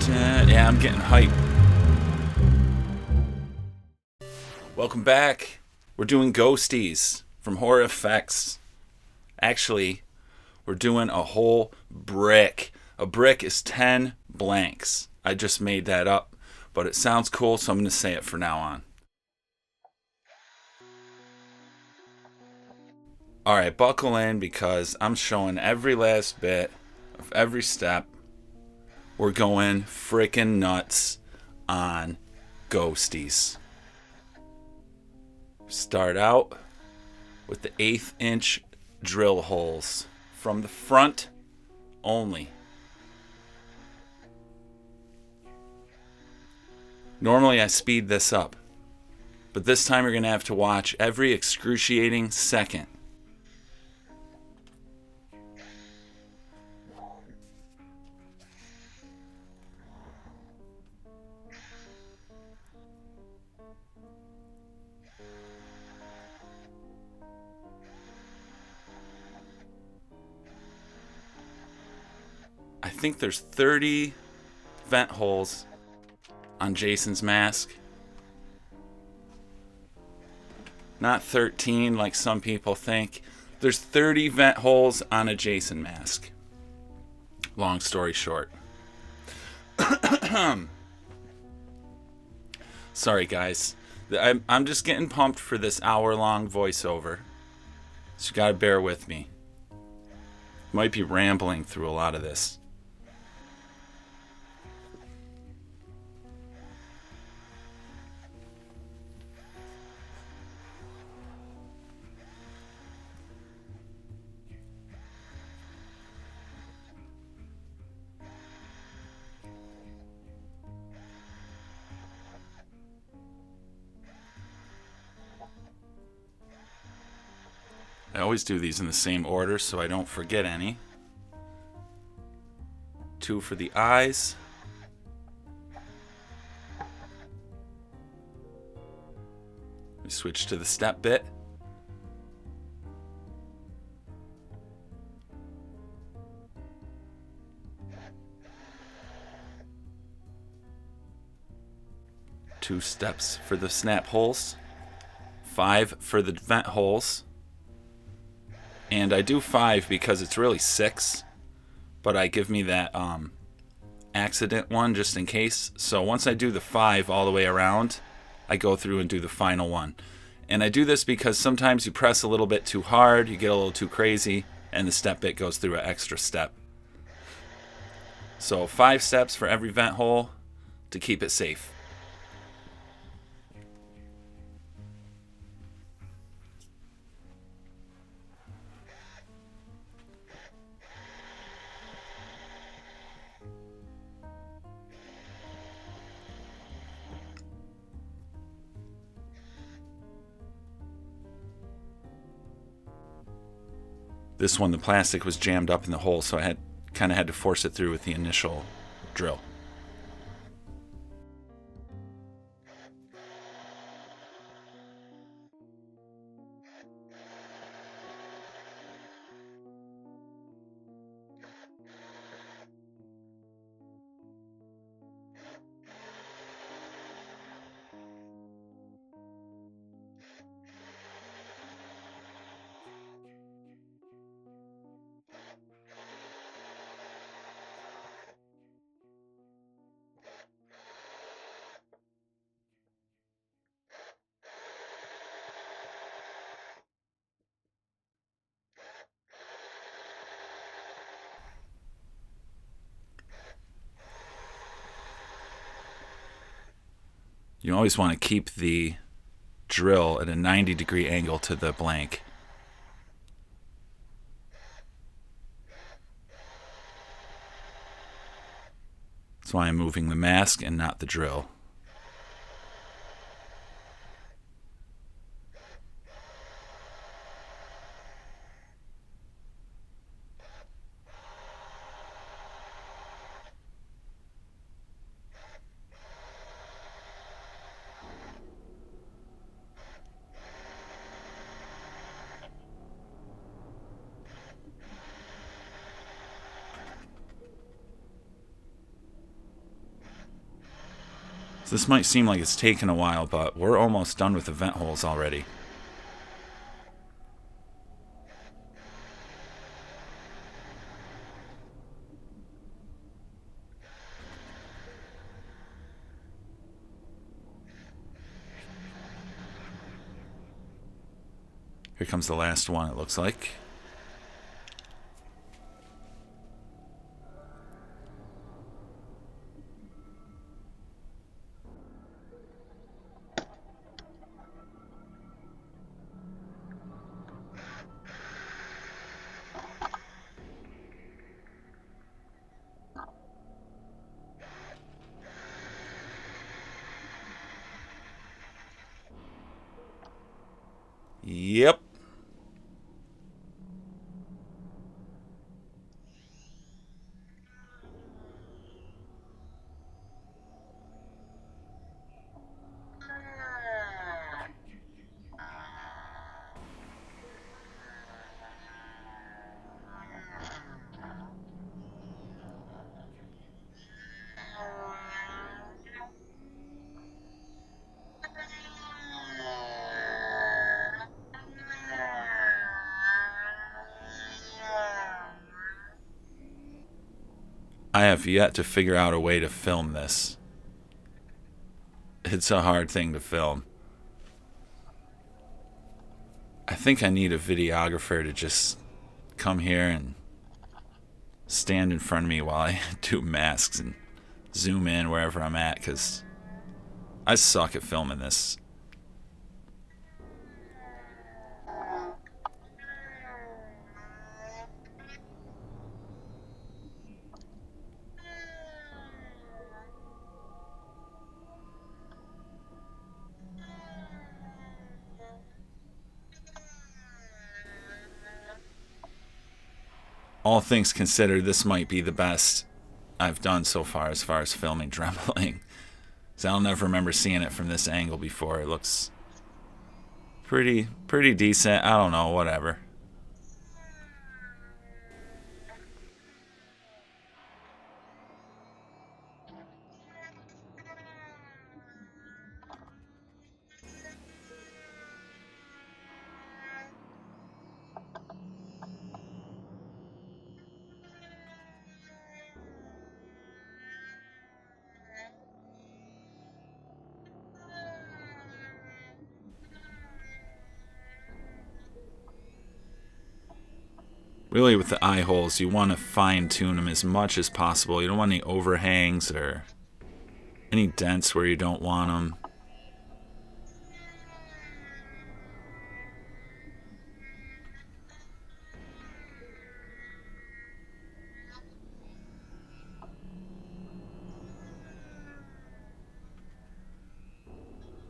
Yeah, I'm getting hype. Welcome back. We're doing Ghosties from Horror Effects. Actually, we're doing a whole brick. A brick is 10 blanks. I just made that up, but it sounds cool, so I'm going to say it from now on. Alright, buckle in because I'm showing every last bit of every step. We're going freaking nuts on Ghosties. Start out with the 1/8 inch drill holes from the front only. Normally I speed this up, but this time you're going to have to watch every excruciating second. I think there's 30 vent holes on Jason's mask. Not 13 like some people think. There's 30 vent holes on a Jason mask. Long story short. Sorry guys. I'm just getting pumped for this hour-long voiceover. So you gotta bear with me. Might be rambling through a lot of this. I always do these in the same order so I don't forget any. 2 for the eyes. We switch to the step bit. Two steps for the snap holes. 5 for the vent holes. And I do 5 because it's really 6, but I give me that accident one just in case. So once I do the 5 all the way around, I go through and do the final one. And I do this because sometimes you press a little bit too hard, you get a little too crazy, and the step bit goes through an extra step. So 5 steps for every vent hole to keep it safe. This one, the plastic was jammed up in the hole, so I kind of had to force it through with the initial drill. You always want to keep the drill at a 90-degree angle to the blank. That's why I'm moving the mask and not the drill. So this might seem like it's taken a while, but we're almost done with the vent holes already. Here comes the last one, it looks like. Yep. I have yet to figure out a way to film this. It's a hard thing to film. I think I need a videographer to just come here and stand in front of me while I do masks and zoom in wherever I'm at, because I suck at filming this. All things considered, this might be the best I've done so far as filming Dremling. So I'll never remember seeing it from this angle before. It looks pretty decent. I don't know, whatever. Really, with the eye holes, you want to fine-tune them as much as possible. You don't want any overhangs or any dents where you don't want them.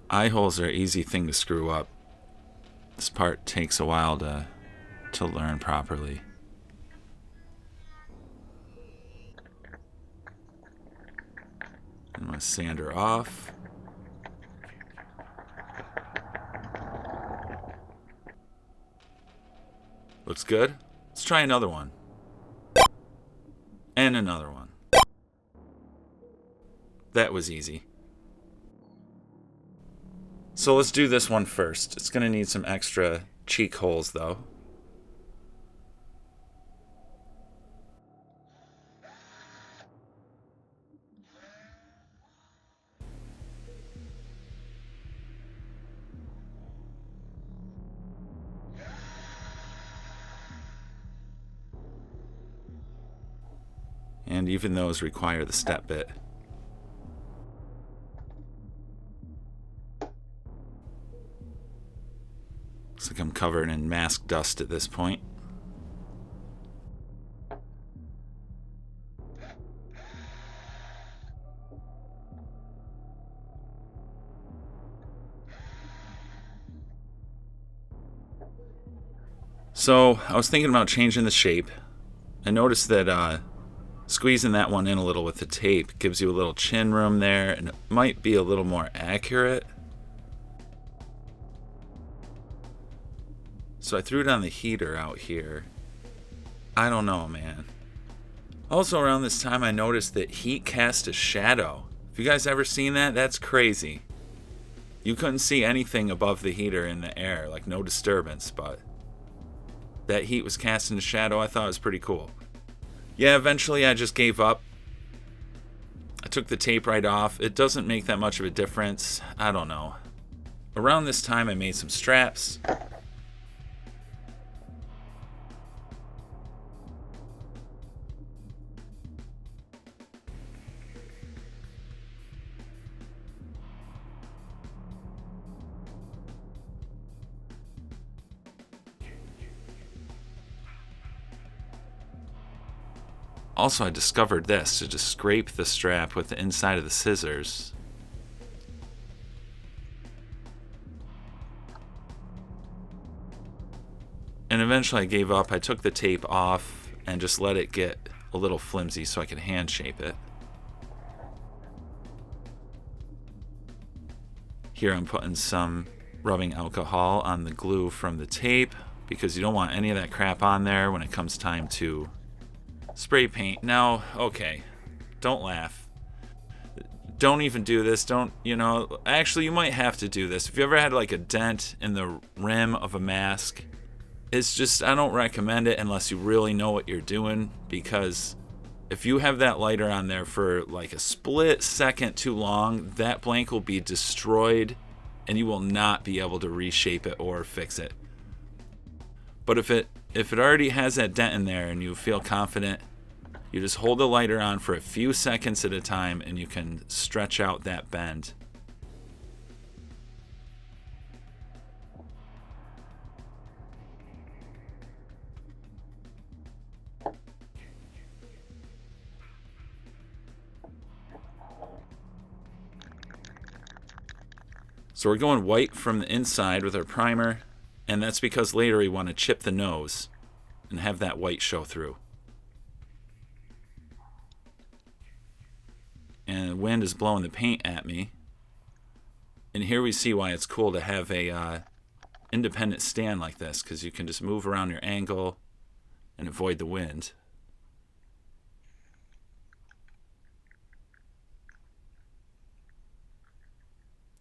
Eye holes are an easy thing to screw up. This part takes a while to learn properly. I'm going to sand her off. Looks good. Let's try another one. And another one. That was easy. So let's do this one first. It's going to need some extra cheek holes, though. And even those require the step bit. Looks like I'm covered in mask dust at this point. So I was thinking about changing the shape. I noticed that squeezing that one in a little with the tape gives you a little chin room there, and it might be a little more accurate. So I threw it on the heater out here. I don't know, man. Also around this time I noticed that heat cast a shadow Have you guys ever seen that? That's crazy. You couldn't see anything above the heater in the air, like no disturbance, but that heat was casting a shadow. I thought it was pretty cool. Yeah, eventually I just gave up. I took the tape right off. It doesn't make that much of a difference. I don't know. Around this time I made some straps. Also, I discovered this, to just scrape the strap with the inside of the scissors. And eventually I gave up. I took the tape off and just let it get a little flimsy so I could hand shape it. Here I'm putting some rubbing alcohol on the glue from the tape because you don't want any of that crap on there when it comes time to spray paint. Now, okay, don't laugh. Don't even do this. Don't, actually you might have to do this. If you ever had like a dent in the rim of a mask, it's just, I don't recommend it unless you really know what you're doing, because if you have that lighter on there for like a split second too long, that blank will be destroyed and you will not be able to reshape it or fix it. But if it already has that dent in there and you feel confident, you just hold the lighter on for a few seconds at a time and you can stretch out that bend. So we're going white from the inside with our primer, and that's because later we want to chip the nose and have that white show through. And the wind is blowing the paint at me. And here we see why it's cool to have a independent stand like this, because you can just move around your angle and avoid the wind.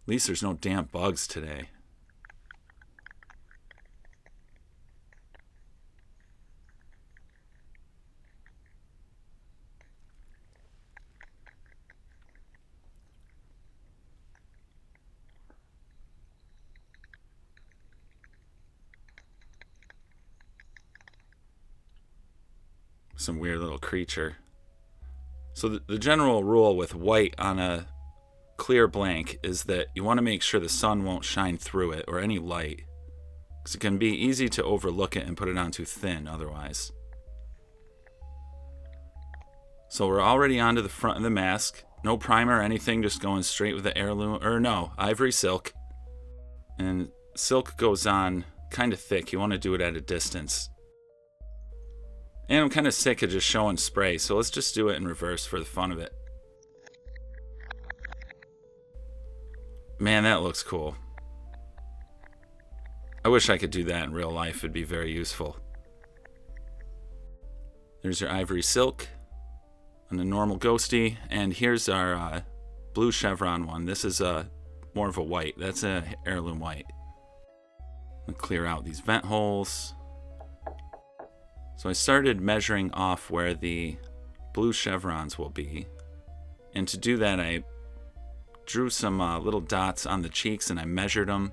At least there's no damn bugs today. Some weird little creature. So the general rule with white on a clear blank is that you want to make sure the sun won't shine through it or any light, because it can be easy to overlook it and put it on too thin otherwise. So we're already onto the front of the mask. No primer or anything, just going straight with the heirloom, or no, ivory silk. And silk goes on kind of thick. You want to do it at a distance. And I'm kind of sick of just showing spray, so let's just do it in reverse for the fun of it. Man, that looks cool. I wish I could do that in real life. It'd be very useful. There's your ivory silk on a normal ghosty, and here's our blue chevron one. This is more of a white. That's a heirloom white. I'll clear out these vent holes. So I started measuring off where the blue chevrons will be, and to do that I drew some little dots on the cheeks and I measured them.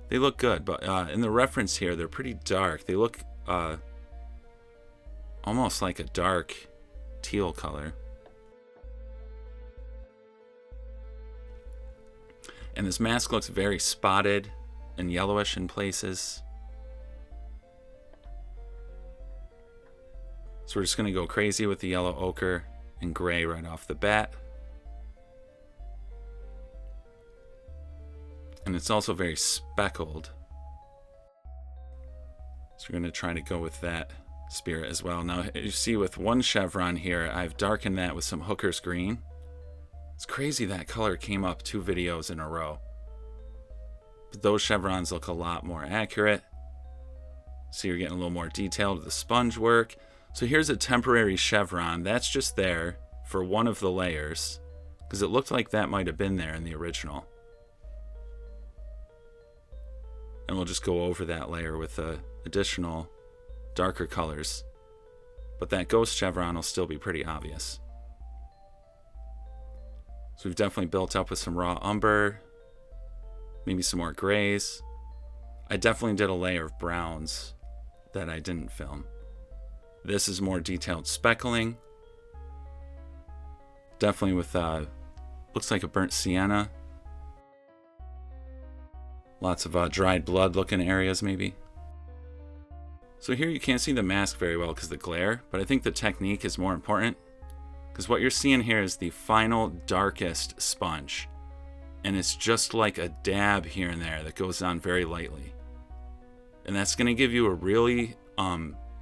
They look good, but in the reference here they're pretty dark. They look almost like a dark teal color. And this mask looks very spotted and yellowish in places. So we're just going to go crazy with the yellow ochre and gray right off the bat. And it's also very speckled. So we're going to try to go with that spirit as well. Now you see with one chevron here, I've darkened that with some hooker's green. It's crazy that color came up 2 videos in a row. But those chevrons look a lot more accurate. So you're getting a little more detail to the sponge work. So here's a temporary chevron. That's just there for one of the layers, because it looked like that might have been there in the original. And we'll just go over that layer with additional darker colors. But that ghost chevron will still be pretty obvious. So we've definitely built up with some raw umber, maybe some more grays. I definitely did a layer of browns that I didn't film. This is more detailed speckling. Definitely with, looks like a burnt sienna. Lots of dried blood looking areas maybe. So here you can't see the mask very well because of the glare, but I think the technique is more important. Because what you're seeing here is the final darkest sponge. And it's just like a dab here and there that goes on very lightly. And that's going to give you a really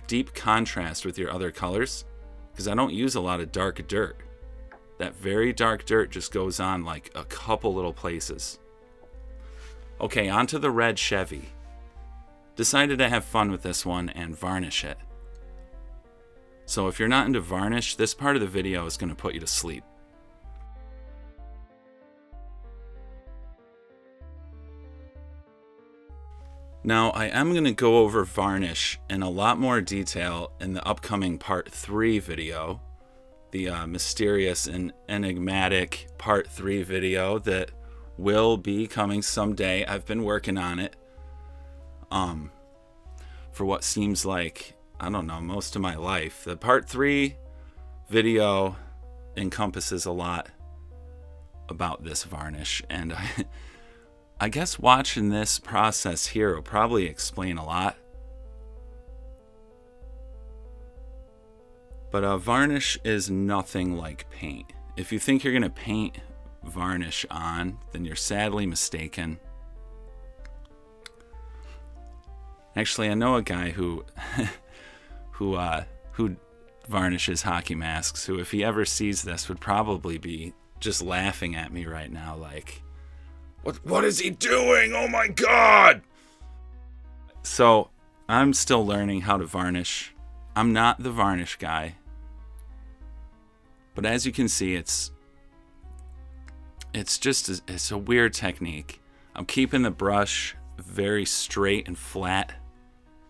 deep contrast with your other colors. Because I don't use a lot of dark dirt. That very dark dirt just goes on like a couple little places. Okay, onto the red Chevy. Decided to have fun with this one and varnish it. So if you're not into varnish, this part of the video is going to put you to sleep. Now, I am going to go over varnish in a lot more detail in the upcoming part 3 video. The mysterious and enigmatic part 3 video that will be coming someday. I've been working on it for what seems like, I don't know, most of my life. The part 3 video encompasses a lot about this varnish, and I guess watching this process here will probably explain a lot. But varnish is nothing like paint. If you think you're going to paint varnish on, then you're sadly mistaken. Actually, I know a guy who who varnishes hockey masks, who if he ever sees this would probably be just laughing at me right now like, what is he doing? Oh my god! So, I'm still learning how to varnish. I'm not the varnish guy. But as you can see, it's a weird technique. I'm keeping the brush very straight and flat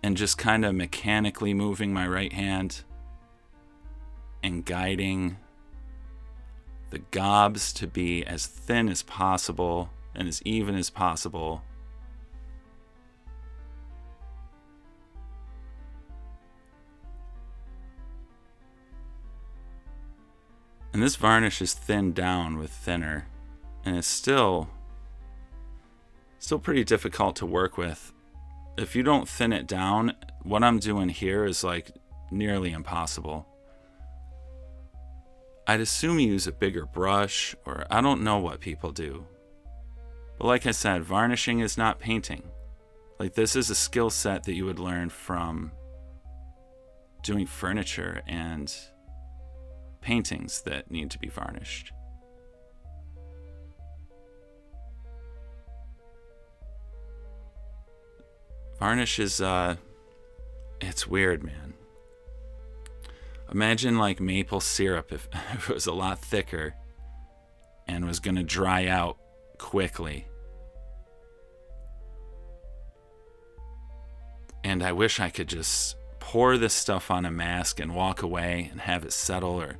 and just kind of mechanically moving my right hand and guiding the gobs to be as thin as possible and as even as possible. And this varnish is thinned down with thinner, and it's still pretty difficult to work with. If you don't thin it down, what I'm doing here is like nearly impossible. I'd assume you use a bigger brush, or I don't know what people do. But like I said, varnishing is not painting. Like, this is a skill set that you would learn from doing furniture and paintings that need to be varnished. Varnish is, it's weird, man. Imagine like maple syrup if it was a lot thicker and was going to dry out quickly. And I wish I could just pour this stuff on a mask and walk away and have it settle, or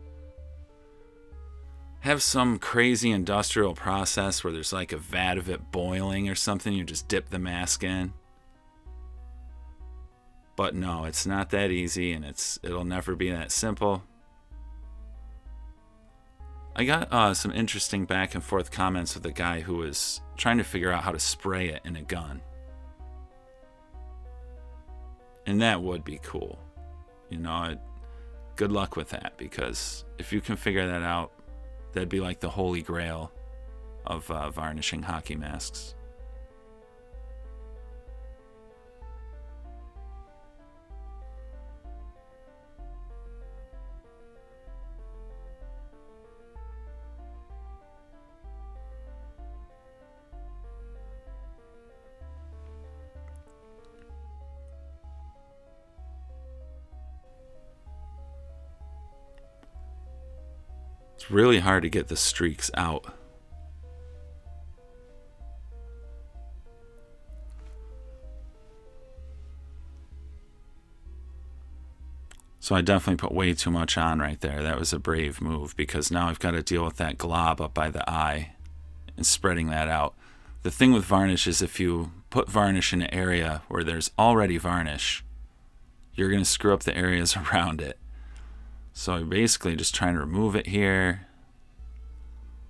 have some crazy industrial process where there's like a vat of it boiling or something. You just dip the mask in. But no, it's not that easy, and it'll never be that simple. I got some interesting back and forth comments with a guy who was trying to figure out how to spray it in a gun. And that would be cool. You know, good luck with that, because if you can figure that out, that'd be like the holy grail of varnishing hockey masks. It's really hard to get the streaks out. So I definitely put way too much on right there. That was a brave move, because now I've got to deal with that glob up by the eye and spreading that out. The thing with varnish is if you put varnish in an area where there's already varnish, you're going to screw up the areas around it. So I'm basically just trying to remove it here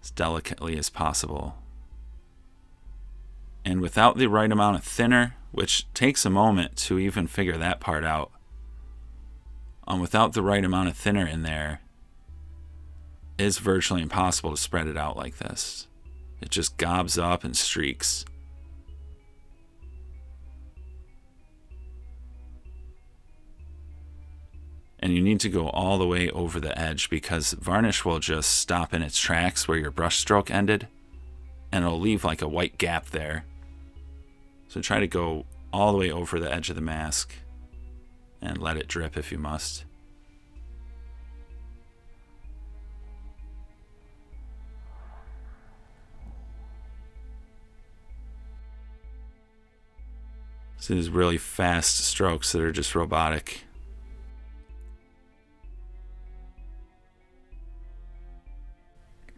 as delicately as possible. And without the right amount of thinner, which takes a moment to even figure that part out, without the right amount of thinner in there, it's virtually impossible to spread it out like this. It just gobs up and streaks. And you need to go all the way over the edge, because varnish will just stop in its tracks where your brush stroke ended, and it'll leave like a white gap there. So try to go all the way over the edge of the mask and let it drip if you must. So these really fast strokes that are just robotic.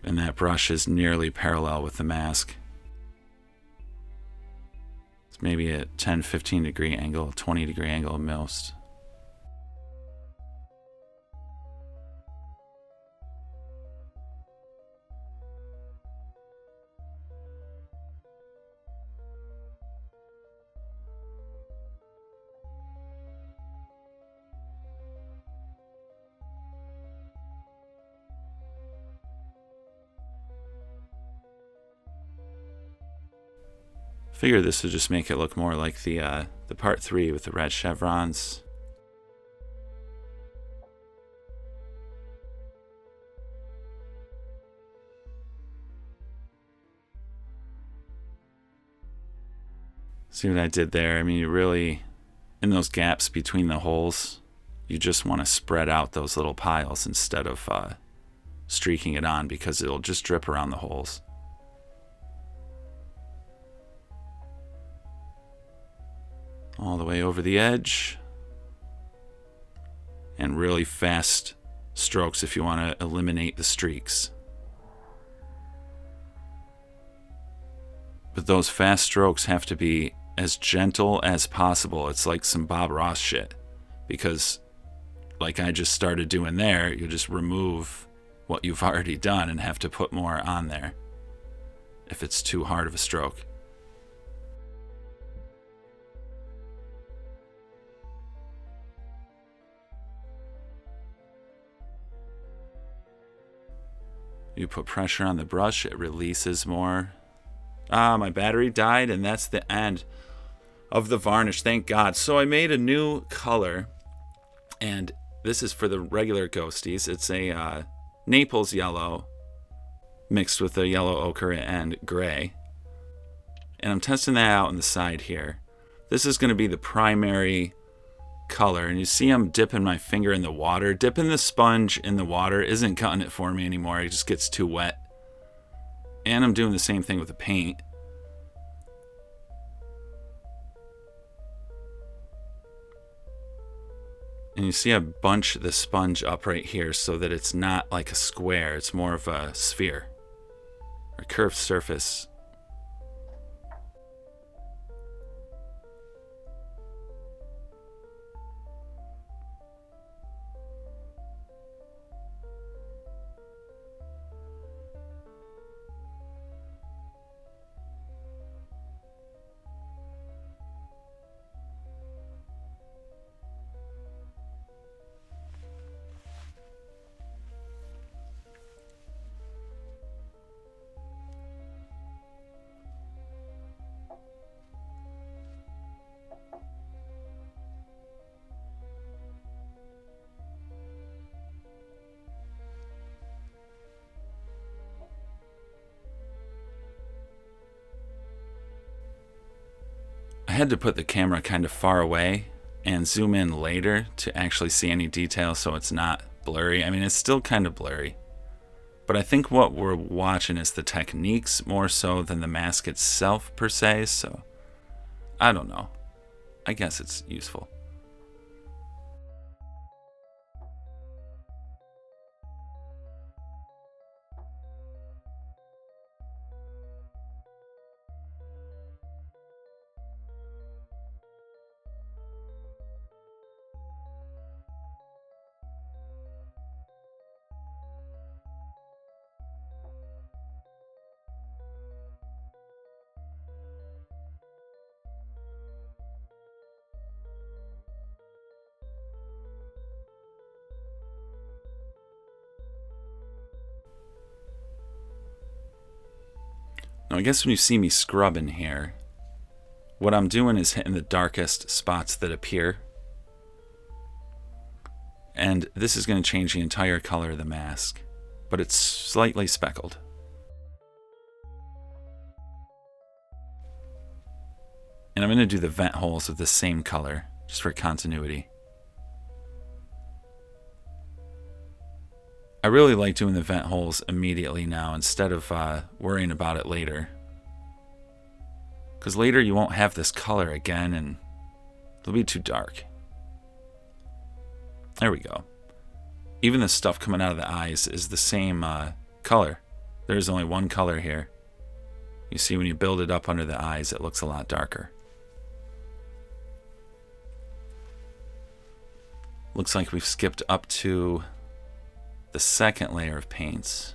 And that brush is nearly parallel with the mask. It's maybe a 10-15 degree angle, 20 degree angle at most. Figure this would just make it look more like the part 3 with the red chevrons. See what I did there? I mean, you really, in those gaps between the holes, you just want to spread out those little piles instead of streaking it on, because it'll just drip around the holes. All the way over the edge. And really fast strokes if you want to eliminate the streaks. But those fast strokes have to be as gentle as possible. It's like some Bob Ross shit. Because like I just started doing there, you just remove what you've already done and have to put more on there if it's too hard of a stroke. You put pressure on the brush, it releases more. Ah, my battery died, and that's the end of the varnish, thank God. So I made a new color, and this is for the regular Ghosties. It's a Naples yellow mixed with a yellow ochre and gray. And I'm testing that out on the side here. This is going to be the primary color, and you see I'm dipping my finger in the water. Dipping the sponge in the water isn't cutting it for me anymore. It just gets too wet. And I'm doing the same thing with the paint. And you see I bunch the sponge up right here so that it's not like a square. It's more of a sphere, or curved surface. I had to put the camera kind of far away and zoom in later to actually see any detail so it's not blurry. I mean, it's still kind of blurry. But I think what we're watching is the techniques more so than the mask itself per se, so I don't know. I guess it's useful. Now I guess when you see me scrubbing here, what I'm doing is hitting the darkest spots that appear. And this is going to change the entire color of the mask, but it's slightly speckled. And I'm going to do the vent holes of the same color, just for continuity. I really like doing the vent holes immediately now instead of worrying about it later. Because later you won't have this color again and it'll be too dark. There we go. Even the stuff coming out of the eyes is the same color. There's only one color here. You see when you build it up under the eyes, it looks a lot darker. Looks like we've skipped up to the second layer of paints.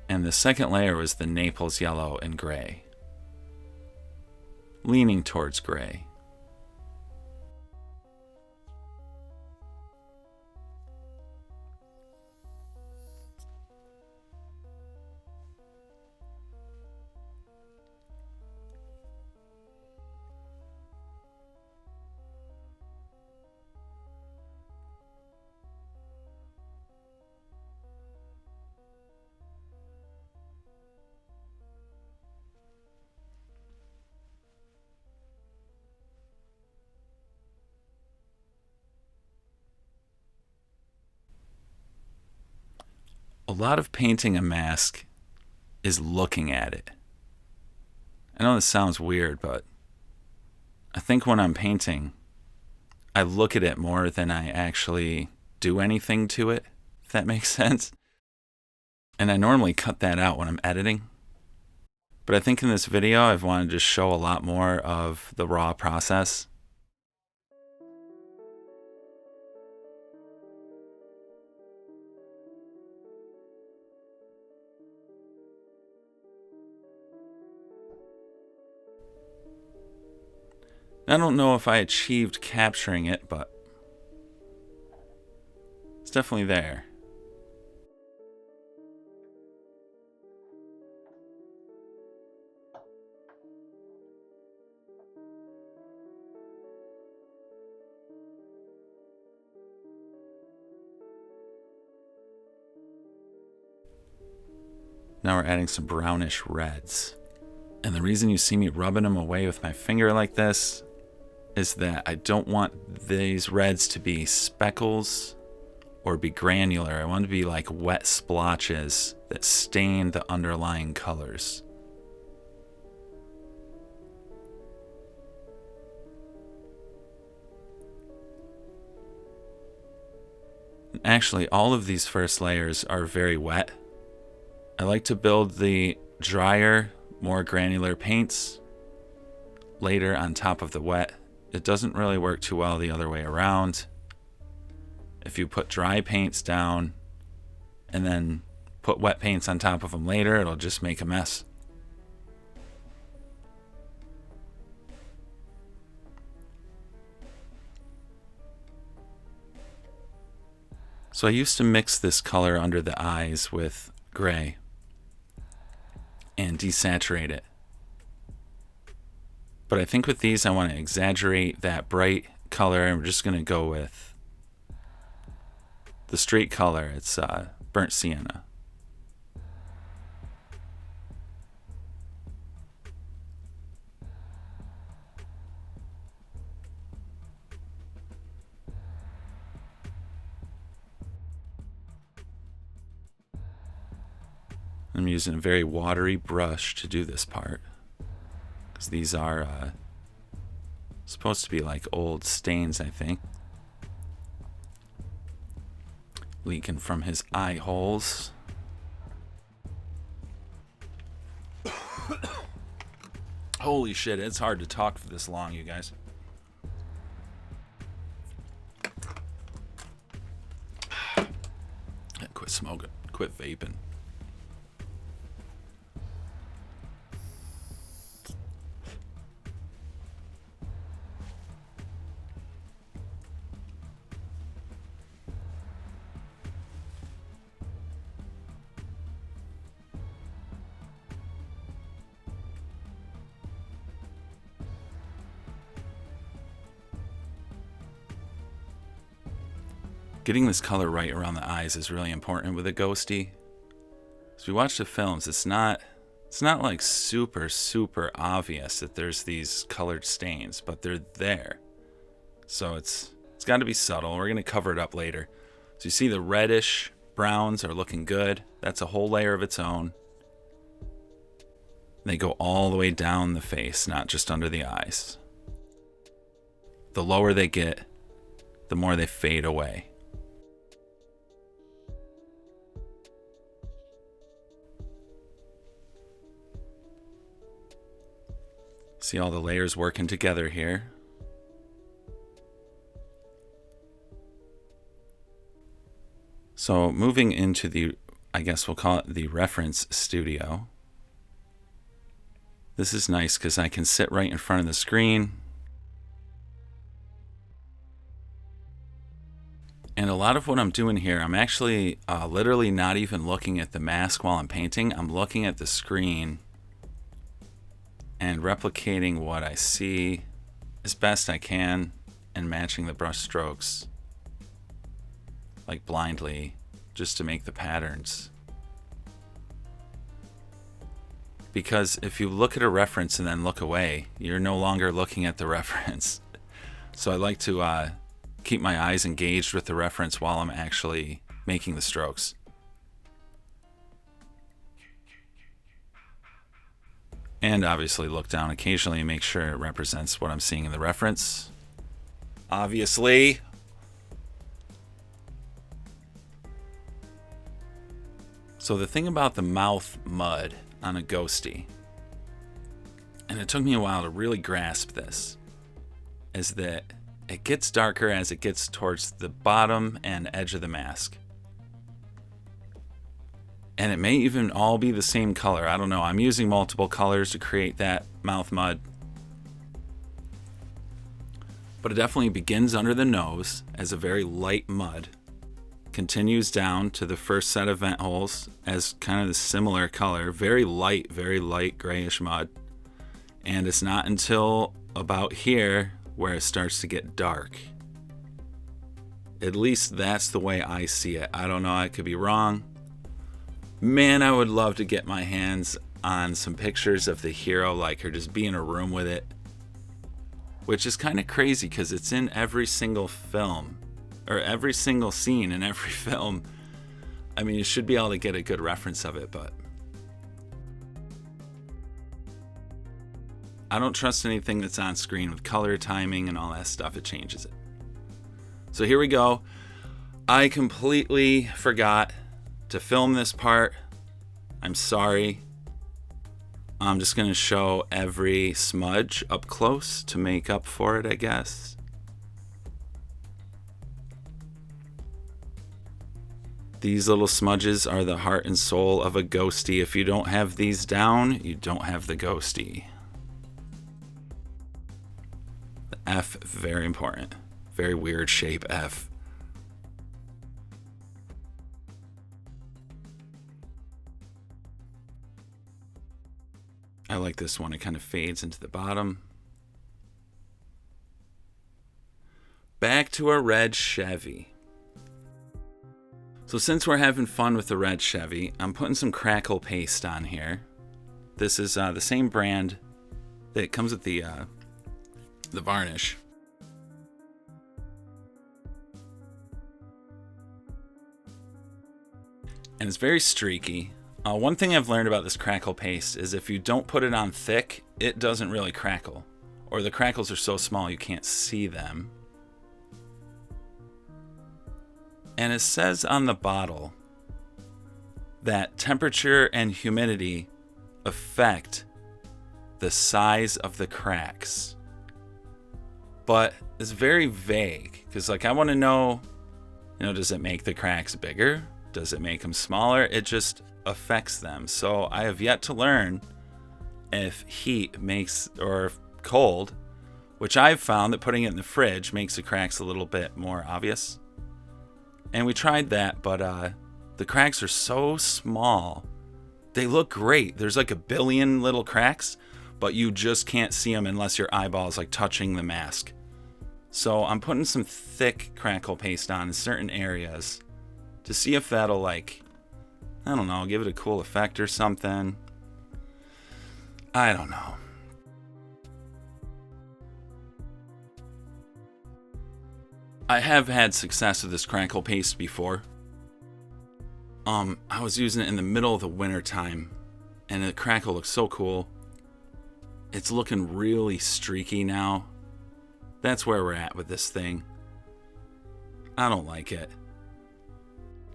And the second layer was the Naples yellow and gray. Leaning towards gray. A lot of painting a mask is looking at it. I know this sounds weird, but I think when I'm painting, I look at it more than I actually do anything to it, if that makes sense. And I normally cut that out when I'm editing. But I think in this video, I've wanted to show a lot more of the raw process. I don't know if I achieved capturing it, but it's definitely there. Now we're adding some brownish reds. And the reason you see me rubbing them away with my finger like this is that I don't want these reds to be speckles or be granular. I want them to be like wet splotches that stain the underlying colors. Actually, all of these first layers are very wet. I like to build the drier, more granular paints later on top of the wet. It doesn't really work too well the other way around. If you put dry paints down and then put wet paints on top of them later, it'll just make a mess. So I used to mix this color under the eyes with gray and desaturate it. But I think with these I want to exaggerate that bright color, and we're just going to go with the straight color. It's burnt sienna. I'm using a very watery brush to do this part, because these are supposed to be like old stains, I think, leaking from his eye holes. Holy shit, it's hard to talk for this long, you guys. Quit smoking, quit vaping. Getting this color right around the eyes is really important with a ghosty. As we watch the films, it's not like super obvious that there's these colored stains, but they're there. So it's got to be subtle. We're going to cover it up later. So you see the reddish browns are looking good. That's a whole layer of its own. They go all the way down the face, not just under the eyes. The lower they get, the more they fade away. See all the layers working together here. So moving into the, I guess we'll call it the reference studio. This is nice because I can sit right in front of the screen. And a lot of what I'm doing here, I'm actually literally not even looking at the mask while I'm painting. I'm looking at the screen and replicating what I see as best I can and matching the brush strokes, like blindly, just to make the patterns. Because if you look at a reference and then look away, you're no longer looking at the reference. So I like to keep my eyes engaged with the reference while I'm actually making the strokes. And obviously look down occasionally and make sure it represents what I'm seeing in the reference. Obviously. So the thing about the mouth mud on a ghosty, and it took me a while to really grasp this, is that it gets darker as it gets towards the bottom and edge of the mask. And it may even all be the same color. I don't know. I'm using multiple colors to create that mouth mud. But it definitely begins under the nose as a very light mud. Continues down to the first set of vent holes as kind of the similar color. Very light grayish mud. And it's not until about here where it starts to get dark. At least that's the way I see it. I don't know. I could be wrong. Man, I would love to get my hands on some pictures of the hero, like her, just be in a room with it. Which is kind of crazy because it's in every single film, or every single scene in every film. I mean, you should be able to get a good reference of it, but I don't trust anything that's on screen with color timing and all that stuff. It changes it. So here we go. I completely forgot to film this part. I'm sorry. I'm just going to show every smudge up close to make up for it, I guess. These little smudges are the heart and soul of a ghosty. If you don't have these down, you don't have the ghosty. The F, very important. Very weird shape, F. I like this one. It kind of fades into the bottom. Back to a red Chevy. So since we're having fun with the red Chevy, I'm putting some crackle paste on here. This is the same brand that comes with the varnish. And it's very streaky. One thing I've learned about this crackle paste is if you don't put it on thick, it doesn't really crackle. Or the crackles are so small you can't see them. And it says on the bottle that temperature and humidity affect the size of the cracks. But it's very vague, because like I want to know, does it make the cracks bigger? Does it make them smaller? It just affects them. So I have yet to learn if heat makes, or if cold, which I've found that putting it in the fridge makes the cracks a little bit more obvious. And we tried that, but the cracks are so small. They look great. There's like a billion little cracks, but you just can't see them unless your eyeball is like touching the mask. So I'm putting some thick crackle paste on in certain areas to see if that'll like, I don't know, give it a cool effect or something. I don't know. I have had success with this crackle paste before. I was using it in the middle of the winter time, and the crackle looks so cool. It's looking really streaky now. That's where we're at with this thing. I don't like it.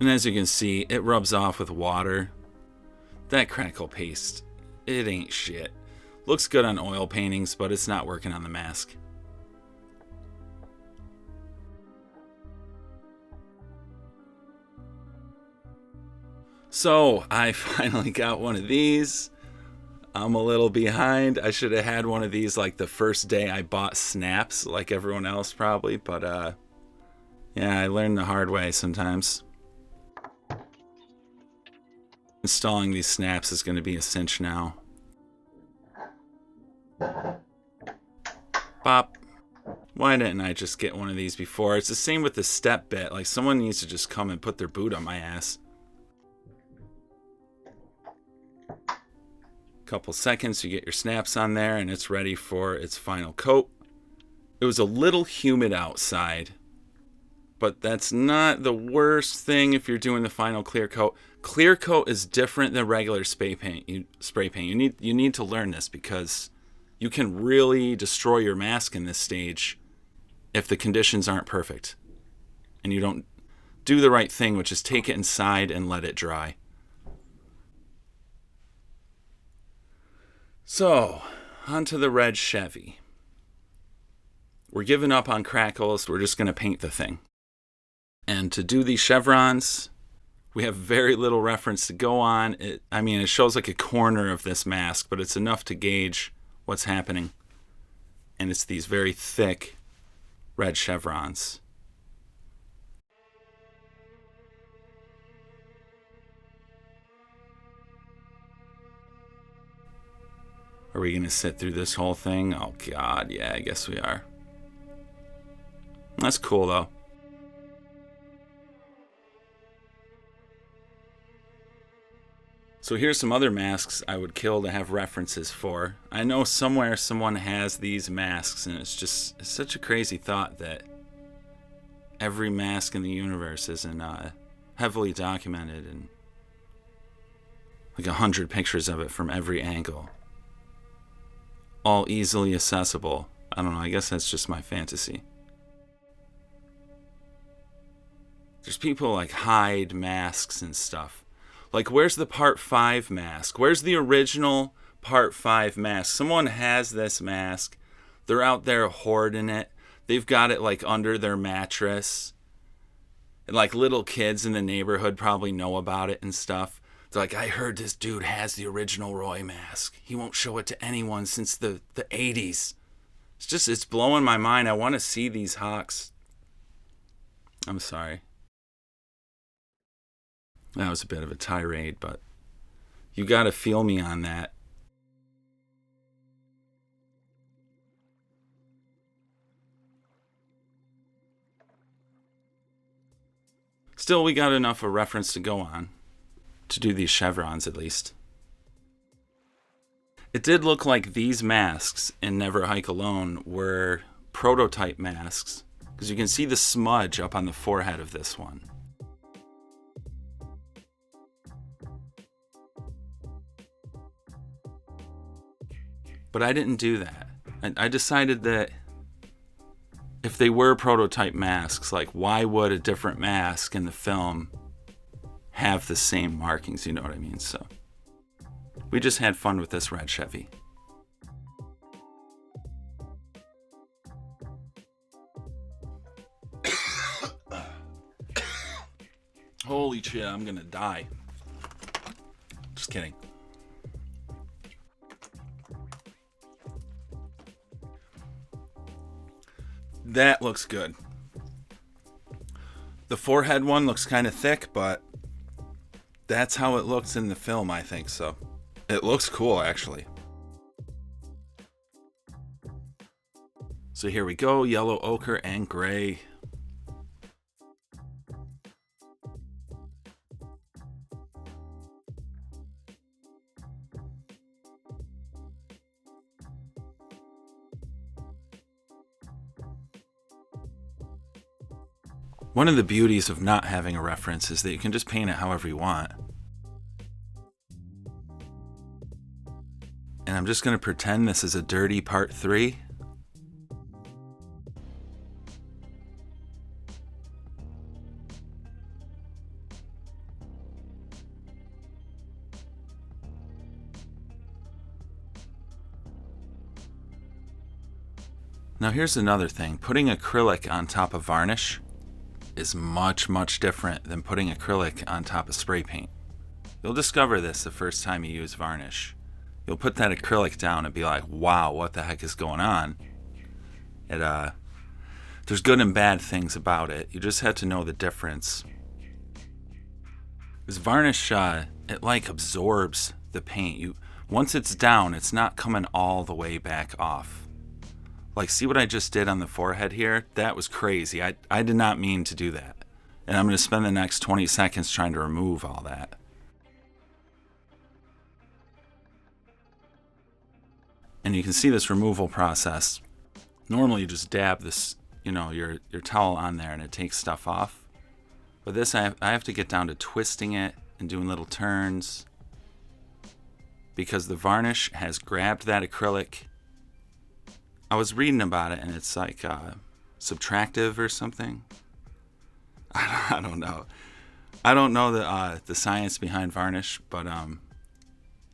And as you can see, it rubs off with water. That crackle paste, it ain't shit. Looks good on oil paintings, but it's not working on the mask. So, I finally got one of these. I'm a little behind. I should have had one of these like the first day I bought snaps, like everyone else probably. But, yeah, I learned the hard way sometimes. Installing these snaps is going to be a cinch now. Bop. Why didn't I just get one of these before? It's the same with the step bit. Like, someone needs to just come and put their boot on my ass. Couple seconds, you get your snaps on there, and it's ready for its final coat. It was a little humid outside, but that's not the worst thing if you're doing the final clear coat. Clear coat is different than regular spray paint. You need to learn this, because you can really destroy your mask in this stage if the conditions aren't perfect and you don't do the right thing, which is take it inside and let it dry. So, onto the red Chevy. We're giving up on crackles. We're just going to paint the thing. And to do these chevrons, we have very little reference to go on. It shows like a corner of this mask, but it's enough to gauge what's happening. And it's these very thick red chevrons. Are we going to sit through this whole thing? Oh, God, yeah, I guess we are. That's cool, though. So here's some other masks I would kill to have references for. I know somewhere someone has these masks, and it's such a crazy thought that every mask in the universe isn't heavily documented and like 100 pictures of it from every angle. All easily accessible. I don't know, I guess that's just my fantasy. There's people like hide masks and stuff. Like, where's the Part 5 mask? Where's the original Part 5 mask? Someone has this mask. They're out there hoarding it. They've got it like under their mattress. And like little kids in the neighborhood probably know about it and stuff. They're like, I heard this dude has the original Roy mask. He won't show it to anyone since the 80s. It's blowing my mind. I want to see these hawks. I'm sorry. That was a bit of a tirade, but you got to feel me on that. Still, we got enough of reference to go on. To do these chevrons, at least. It did look like these masks in Never Hike Alone were prototype masks, because you can see the smudge up on the forehead of this one. But I didn't do that. I decided that if they were prototype masks, like, why would a different mask in the film have the same markings? You know what I mean? So we just had fun with this red Chevy. Holy shit, I'm gonna die. Just kidding. That looks good. The forehead one looks kind of thick, but that's how it looks in the film, I think so. It looks cool, actually. So here we go, yellow, ochre, and gray. One of the beauties of not having a reference is that you can just paint it however you want. And I'm just going to pretend this is a dirty part 3. Now here's another thing. Putting acrylic on top of varnish is much, much different than putting acrylic on top of spray paint. You'll discover this the first time you use varnish. You'll put that acrylic down and be like, wow, what the heck is going on? There's good and bad things about it. You just have to know the difference. This varnish, it like absorbs the paint. Once it's down, it's not coming all the way back off. Like, see what I just did on the forehead here? That was crazy. I did not mean to do that. And I'm going to spend the next 20 seconds trying to remove all that. And you can see this removal process. Normally you just dab this, your towel on there and it takes stuff off. But this, I have to get down to twisting it and doing little turns, because the varnish has grabbed that acrylic. I was reading about it, and it's like subtractive or something. I don't know. I don't know the science behind varnish, but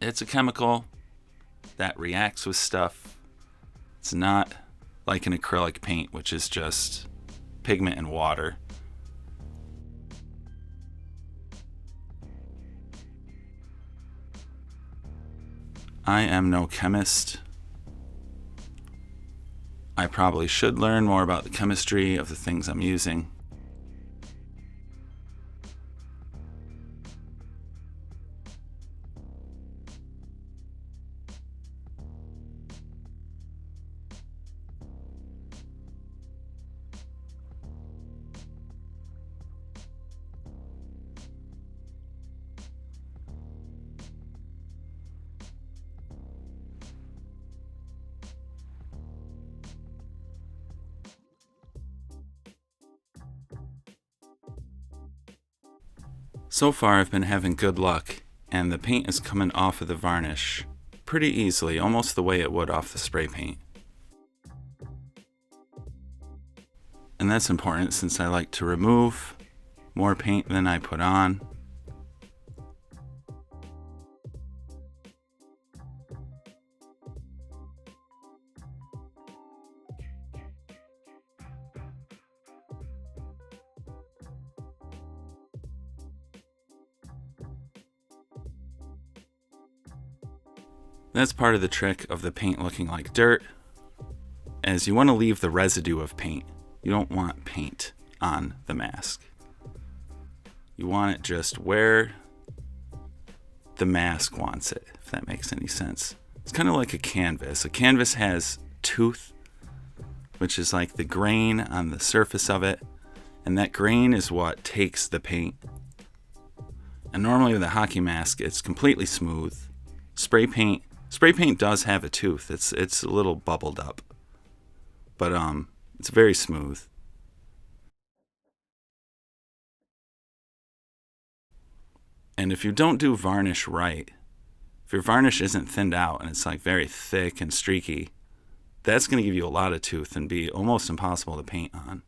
it's a chemical that reacts with stuff. It's not like an acrylic paint, which is just pigment and water. I am no chemist. I probably should learn more about the chemistry of the things I'm using. So far I've been having good luck, and the paint is coming off of the varnish pretty easily, almost the way it would off the spray paint. And that's important since I like to remove more paint than I put on. That's part of the trick of the paint looking like dirt, as you want to leave the residue of paint. You don't want paint on the mask. You want it just where the mask wants it, if that makes any sense. It's kind of like a canvas. A canvas has tooth, which is like the grain on the surface of it, and that grain is what takes the paint. And normally with a hockey mask, it's completely smooth. Spray paint does have a tooth. It's a little bubbled up, but it's very smooth. And if you don't do varnish right, if your varnish isn't thinned out and it's like very thick and streaky, that's going to give you a lot of tooth and be almost impossible to paint on.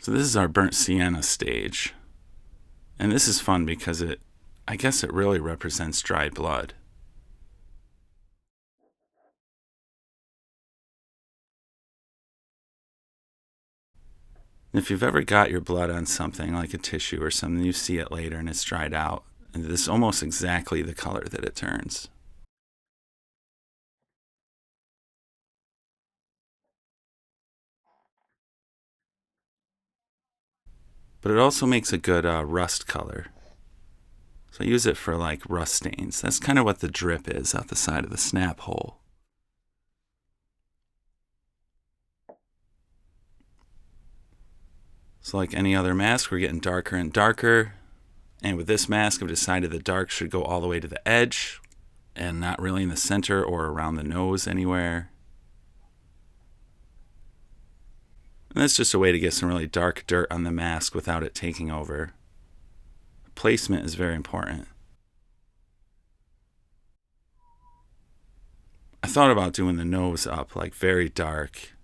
So this is our burnt sienna stage. And this is fun because I guess it really represents dried blood. And if you've ever got your blood on something like a tissue or something, you see it later and it's dried out. And this is almost exactly the color that it turns. But it also makes a good rust color. So I use it for like rust stains. That's kind of what the drip is out the side of the snap hole. So like any other mask, we're getting darker and darker. And with this mask, I've decided the dark should go all the way to the edge and not really in the center or around the nose anywhere. And that's just a way to get some really dark dirt on the mask without it taking over. Placement is very important. I thought about doing the nose up like very dark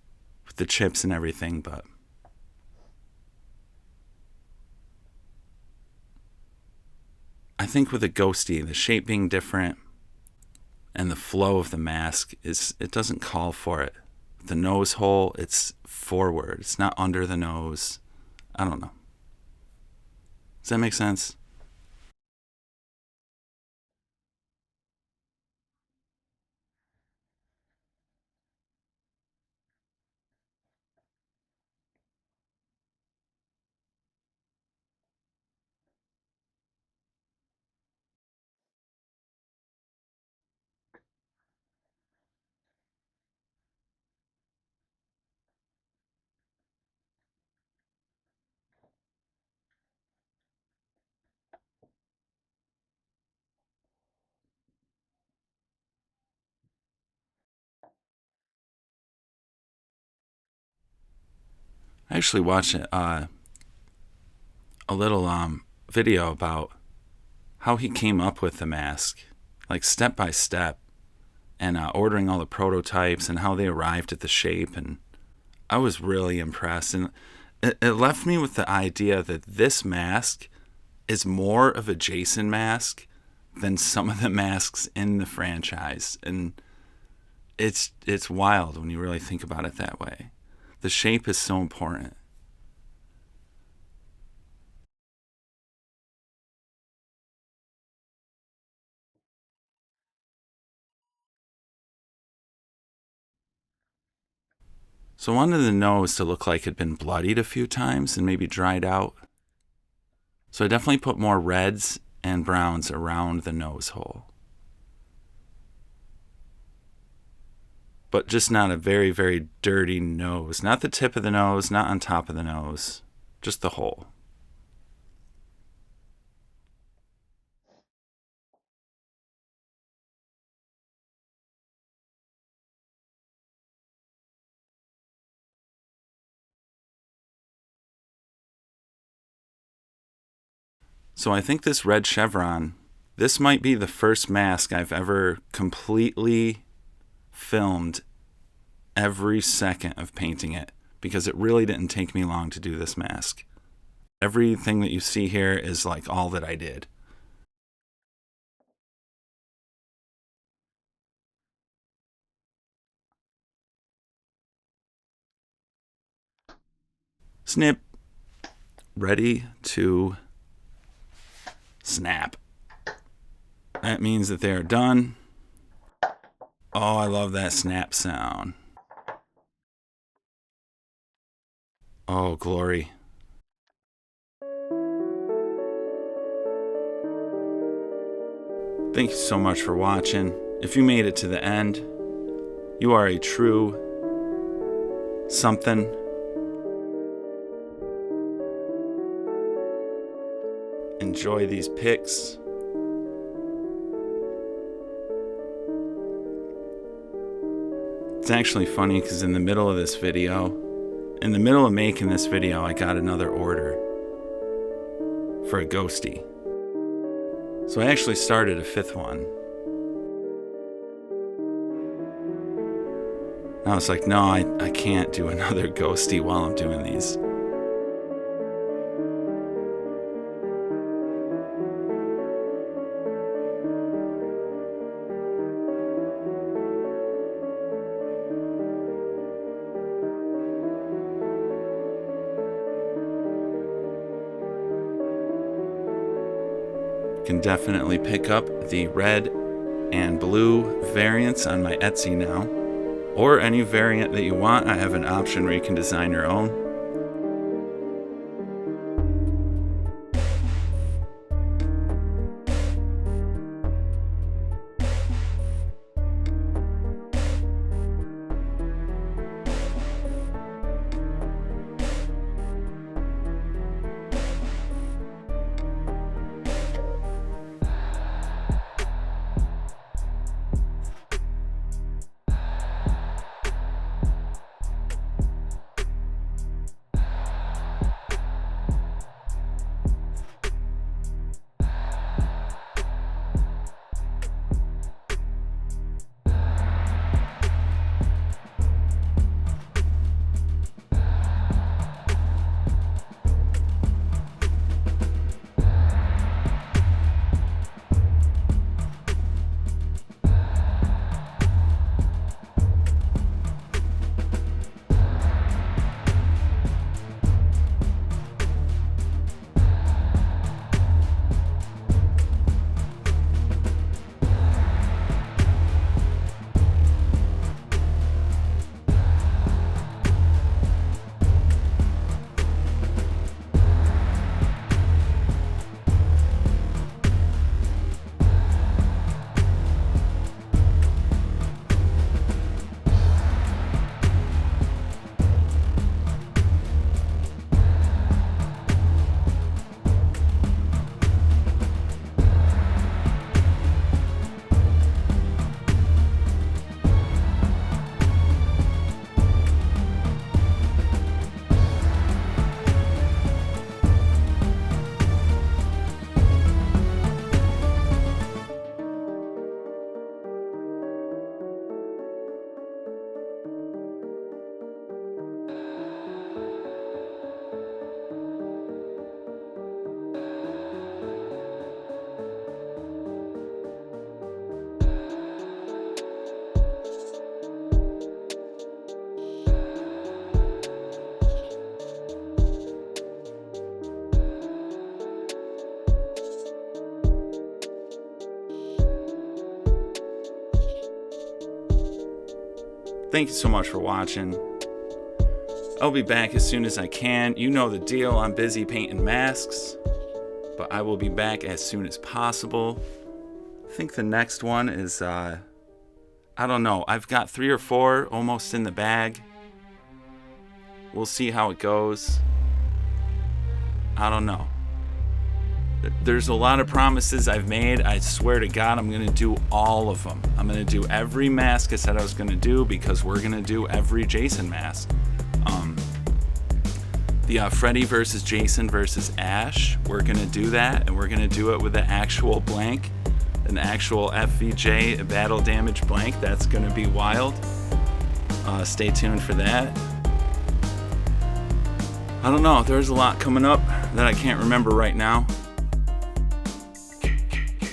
with the chips and everything, but I think with a ghosty, the shape being different and the flow of the mask it doesn't call for it. The nose hole, it's forward. It's not under the nose. I don't know. Does that make sense? I actually watched a little video about how he came up with the mask, like step by step, and ordering all the prototypes and how they arrived at the shape. And I was really impressed. And it left me with the idea that this mask is more of a Jason mask than some of the masks in the franchise. And it's wild when you really think about it that way. The shape is so important. So I wanted the nose to look like it had been bloodied a few times and maybe dried out. So I definitely put more reds and browns around the nose hole. But just not a very, very dirty nose. Not the tip of the nose, not on top of the nose. Just the hole. So I think this red chevron, this might be the first mask I've ever completely filmed every second of painting it, because it really didn't take me long to do this mask. Everything that you see here is like all that I did. Snip. Ready to snap. That means that they are done. Oh, I love that snap sound. Oh, glory. Thank you so much for watching. If you made it to the end, you are a true something. enjoy these pics. It's actually funny because in the middle of making this video, I got another order for a ghostie. So I actually started a 5th one. I was like, no, I can't do another ghostie while I'm doing these. You can definitely pick up the red and blue variants on my Etsy now, or any variant that you want. I have an option where you can design your own. Thank you so much for watching. I'll be back as soon as I can. You know the deal. I'm busy painting masks, but I will be back as soon as possible. I think the next one is, I don't know. I've got 3 or 4 almost in the bag. We'll see how it goes. I don't know. There's a lot of promises I've made. I swear to God, I'm going to do all of them. I'm going to do every mask I said I was going to do, because we're going to do every Jason mask. The Freddy versus Jason versus Ash, we're going to do that, and we're going to do it with an actual blank, an actual FVJ battle damage blank. That's going to be wild. Stay tuned for that. I don't know. There's a lot coming up that I can't remember right now.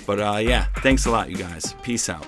But yeah, thanks a lot, you guys. Peace out.